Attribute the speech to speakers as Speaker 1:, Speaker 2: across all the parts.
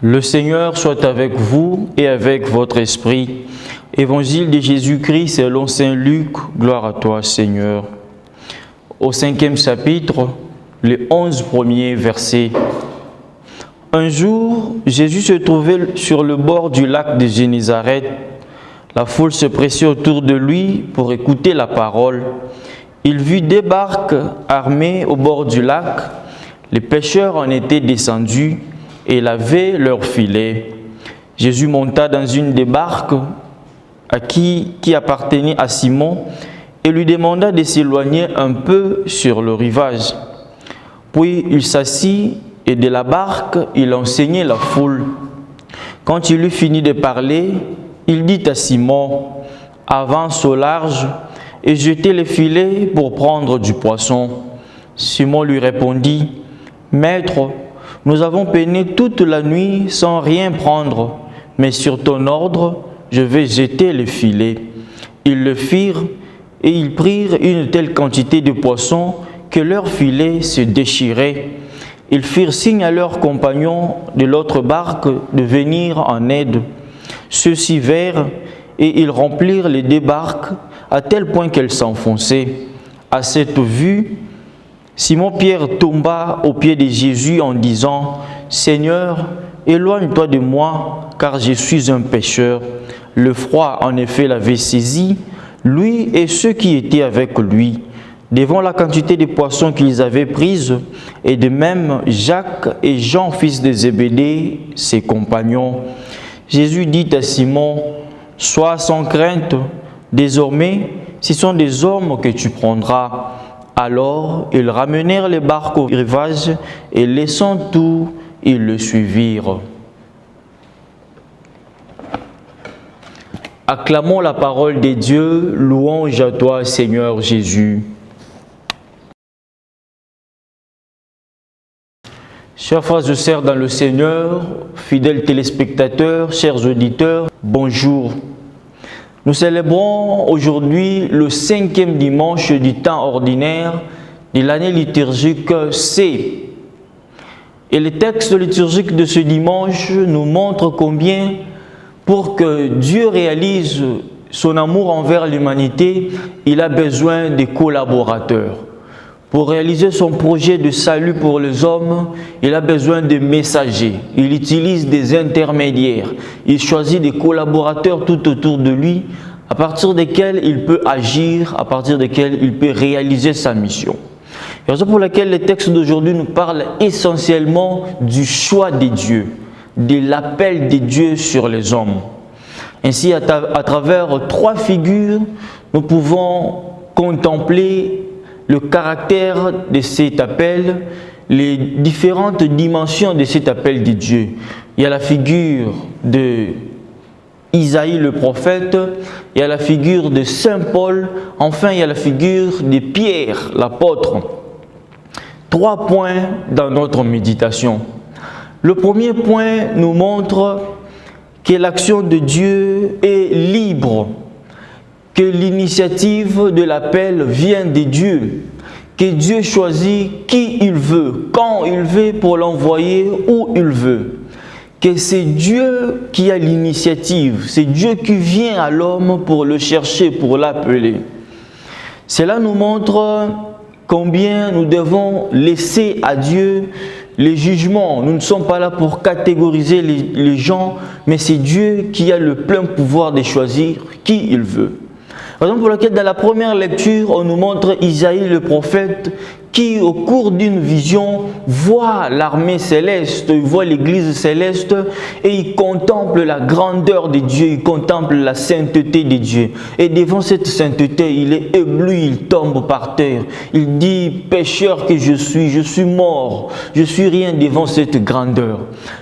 Speaker 1: Le Seigneur soit avec vous et avec votre esprit. Évangile de Jésus-Christ selon saint Luc. Gloire à toi, Seigneur. Au 5e chapitre, les 11 premiers versets. Un jour, Jésus se trouvait sur le bord du lac de Génézareth. La foule se pressait autour de lui pour écouter la parole. Il vit des barques armées au bord du lac. Les pêcheurs en étaient descendus et lavaient leurs filets. Jésus monta dans une des barques qui appartenait à Simon et lui demanda de s'éloigner un peu sur le rivage. Puis il s'assit et de la barque, il enseignait la foule. Quand il eut fini de parler, il dit à Simon, « Avance au large et jetez les filets pour prendre du poisson. » Simon lui répondit, « Maître, nous avons peiné toute la nuit sans rien prendre, mais sur ton ordre, je vais jeter les filets. » Ils le firent et ils prirent une telle quantité de poissons que leurs filets se déchiraient. Ils firent signe à leurs compagnons de l'autre barque de venir en aide. Ceux-ci vinrent et ils remplirent les deux barques à tel point qu'elles s'enfonçaient. À cette vue, Simon-Pierre tomba aux pieds de Jésus en disant, « Seigneur, éloigne-toi de moi, car je suis un pécheur. » Le froid, en effet, l'avait saisi, lui et ceux qui étaient avec lui, devant la quantité de poissons qu'ils avaient prises, et de même Jacques et Jean, fils de Zébédée, ses compagnons. Jésus dit à Simon, « Sois sans crainte, désormais, ce sont des hommes que tu prendras. » Alors, ils ramenèrent les barques au rivage et laissant tout, ils le suivirent. Acclamons la parole de Dieu, louange à toi, Seigneur Jésus. Chers frères et sœurs dans le Seigneur, fidèles téléspectateurs, chers auditeurs, bonjour. Nous célébrons aujourd'hui le 5e dimanche du temps ordinaire de l'année liturgique C. Et le texte liturgique de ce dimanche nous montre combien, pour que Dieu réalise son amour envers l'humanité, il a besoin de collaborateurs. Pour réaliser son projet de salut pour les hommes, il a besoin de messagers. Il utilise des intermédiaires. Il choisit des collaborateurs tout autour de lui, à partir desquels il peut agir, à partir desquels il peut réaliser sa mission. C'est raison pour laquelle le texte d'aujourd'hui nous parle essentiellement du choix de Dieu, de l'appel de Dieu sur les hommes. Ainsi, à travers 3 figures, nous pouvons contempler le caractère de cet appel, les différentes dimensions de cet appel de Dieu. Il y a la figure de Isaïe le prophète, il y a la figure de Saint Paul, enfin il y a la figure de Pierre l'apôtre. 3 points dans notre méditation. Le premier point nous montre que l'action de Dieu est libre, que l'initiative de l'appel vient de Dieu, que Dieu choisit qui il veut, quand il veut pour l'envoyer où il veut, que c'est Dieu qui a l'initiative, c'est Dieu qui vient à l'homme pour le chercher, pour l'appeler. Cela nous montre combien nous devons laisser à Dieu les jugements. Nous ne sommes pas là pour catégoriser les gens, mais c'est Dieu qui a le plein pouvoir de choisir qui il veut. Raison pour laquelle dans la première lecture, on nous montre Isaïe le prophète qui, au cours d'une vision, voit l'armée céleste, il voit l'église céleste et il contemple la grandeur de Dieu, il contemple la sainteté de Dieu. Et devant cette sainteté, il est ébloui, il tombe par terre. Il dit, pécheur que je suis mort, je suis rien devant cette grandeur.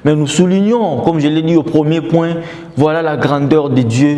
Speaker 1: Mais nous soulignons, comme je l'ai dit au premier point, voilà la grandeur de Dieu.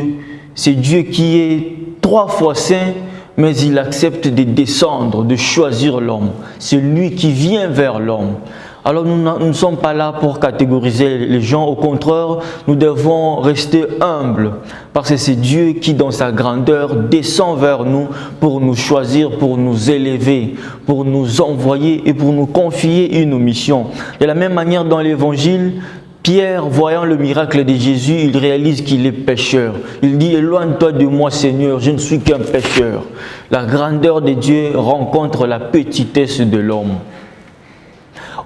Speaker 1: C'est Dieu qui est 3 fois saint, mais il accepte de descendre, de choisir l'homme. C'est lui qui vient vers l'homme. Alors nous ne sommes pas là pour catégoriser les gens, au contraire, nous devons rester humbles, parce que c'est Dieu qui, dans sa grandeur, descend vers nous pour nous choisir, pour nous élever, pour nous envoyer et pour nous confier une mission. De la même manière, dans l'Évangile, Pierre, voyant le miracle de Jésus, il réalise qu'il est pécheur. Il dit, éloigne-toi de moi Seigneur, je ne suis qu'un pécheur. La grandeur de Dieu rencontre la petitesse de l'homme.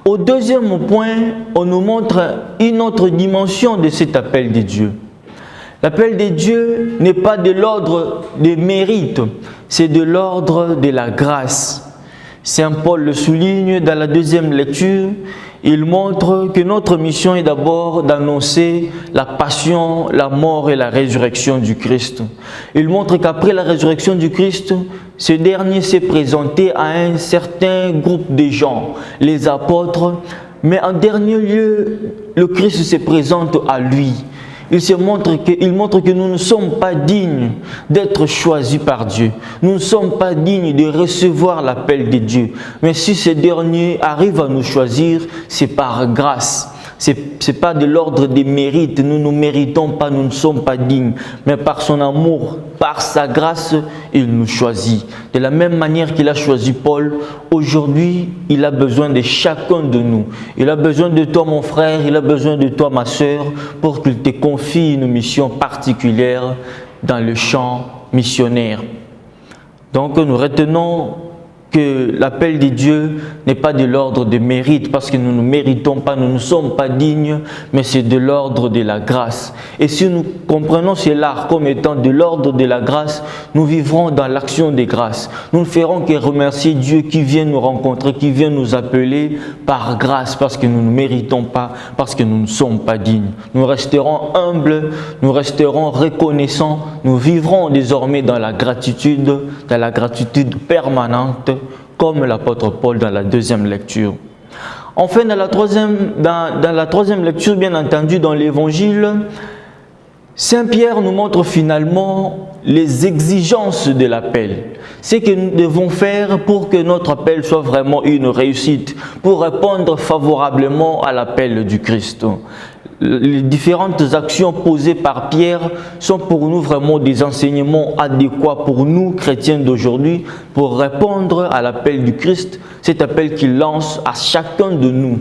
Speaker 1: Au deuxième point, on nous montre une autre dimension de cet appel de Dieu. L'appel de Dieu n'est pas de l'ordre des mérites, c'est de l'ordre de la grâce. Saint Paul le souligne dans la deuxième lecture. Il montre que notre mission est d'abord d'annoncer la passion, la mort et la résurrection du Christ. Il montre qu'après la résurrection du Christ, ce dernier s'est présenté à un certain groupe de gens, les apôtres, mais en dernier lieu, le Christ se présente à lui. Il montre que nous ne sommes pas dignes d'être choisis par Dieu. Nous ne sommes pas dignes de recevoir l'appel de Dieu. Mais si ce dernier arrive à nous choisir, c'est par grâce. Ce n'est pas de l'ordre des mérites. Nous ne méritons pas, nous ne sommes pas dignes. Mais par son amour, par sa grâce, il nous choisit. De la même manière qu'il a choisi Paul, aujourd'hui, il a besoin de chacun de nous. Il a besoin de toi, mon frère, il a besoin de toi, ma sœur, pour qu'il te confie une mission particulière dans le champ missionnaire. Donc, nous retenons que l'appel de Dieu n'est pas de l'ordre de mérite, parce que nous ne méritons pas, nous ne sommes pas dignes, mais c'est de l'ordre de la grâce. Et si nous comprenons cela comme étant de l'ordre de la grâce, nous vivrons dans l'action des grâces. Nous ne ferons que remercier Dieu qui vient nous rencontrer, qui vient nous appeler par grâce, parce que nous ne méritons pas, parce que nous ne sommes pas dignes. Nous resterons humbles, nous resterons reconnaissants, nous vivrons désormais dans la gratitude permanente, comme l'apôtre Paul dans la deuxième lecture. Enfin, dans la troisième lecture, bien entendu, dans l'évangile, Saint Pierre nous montre finalement les exigences de l'appel. Ce que nous devons faire pour que notre appel soit vraiment une réussite, pour répondre favorablement à l'appel du Christ. Les différentes actions posées par Pierre sont pour nous vraiment des enseignements adéquats pour nous, chrétiens d'aujourd'hui, pour répondre à l'appel du Christ, cet appel qu'il lance à chacun de nous.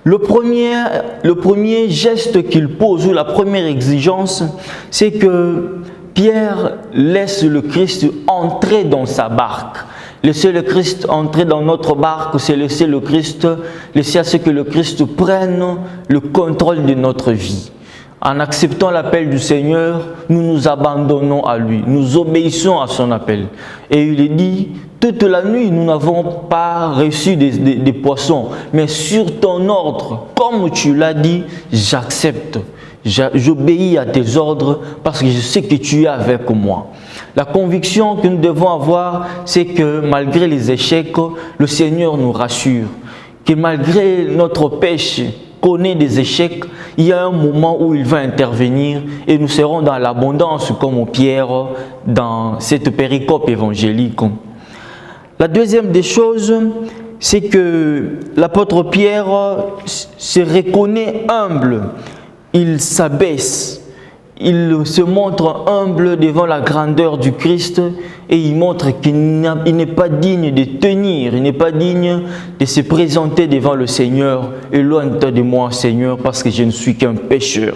Speaker 1: Le premier geste qu'il pose, ou la première exigence, c'est que Pierre laisse le Christ entrer dans sa barque. Laisser le Christ entrer dans notre barque, c'est laisser le Christ, laisser à ce que le Christ prenne le contrôle de notre vie. En acceptant l'appel du Seigneur, nous nous abandonnons à lui, nous obéissons à son appel. Et il est dit, toute la nuit, nous n'avons pas reçu des poissons, mais sur ton ordre, comme tu l'as dit, j'accepte. J'obéis à tes ordres parce que je sais que tu es avec moi. La conviction que nous devons avoir, c'est que malgré les échecs, le Seigneur nous rassure. Que malgré notre péché, connaît des échecs, il y a un moment où il va intervenir et nous serons dans l'abondance comme Pierre dans cette péricope évangélique. La deuxième des choses, c'est que l'apôtre Pierre se reconnaît humble. Il s'abaisse, il se montre humble devant la grandeur du Christ et il montre qu'il n'est pas digne de tenir, il n'est pas digne de se présenter devant le Seigneur. Éloigne-toi de moi, Seigneur, parce que je ne suis qu'un pécheur.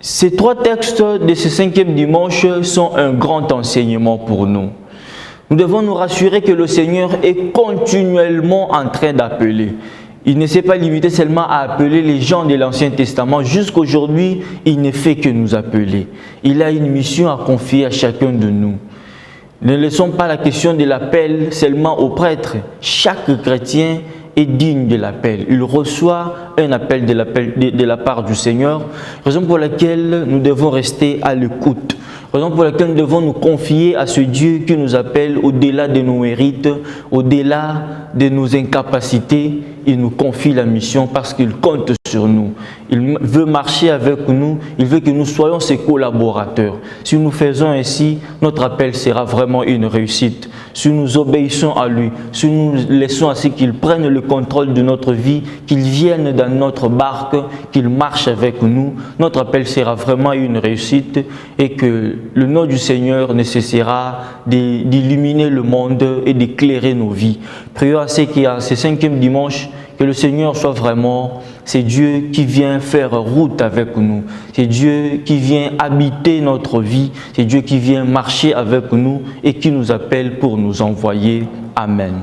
Speaker 1: Ces trois textes de ce cinquième dimanche sont un grand enseignement pour nous. Nous devons nous rassurer que le Seigneur est continuellement en train d'appeler. Il ne s'est pas limité seulement à appeler les gens de l'Ancien Testament. Jusqu'aujourd'hui, il ne fait que nous appeler. Il a une mission à confier à chacun de nous. Ne laissons pas la question de l'appel seulement aux prêtres. Chaque chrétien est digne de l'appel. Il reçoit un appel de la part du Seigneur, raison pour laquelle nous devons rester à l'écoute. Raison pour laquelle nous devons nous confier à ce Dieu qui nous appelle au-delà de nos mérites, au-delà de nos incapacités. Il nous confie la mission parce qu'il compte sur nous. Il veut marcher avec nous, il veut que nous soyons ses collaborateurs. Si nous faisons ainsi, notre appel sera vraiment une réussite. Si nous obéissons à lui, si nous laissons à ce qu'il prenne le contrôle de notre vie, qu'il vienne dans notre barque, qu'il marche avec nous, notre appel sera vraiment une réussite et que le nom du Seigneur ne cessera d'illuminer le monde et d'éclairer nos vies. Prions à ce qu'il y a ce cinquième dimanche, Que le Seigneur soit vraiment, c'est Dieu qui vient faire route avec nous. C'est Dieu qui vient habiter notre vie. C'est Dieu qui vient marcher avec nous et qui nous appelle pour nous envoyer. Amen.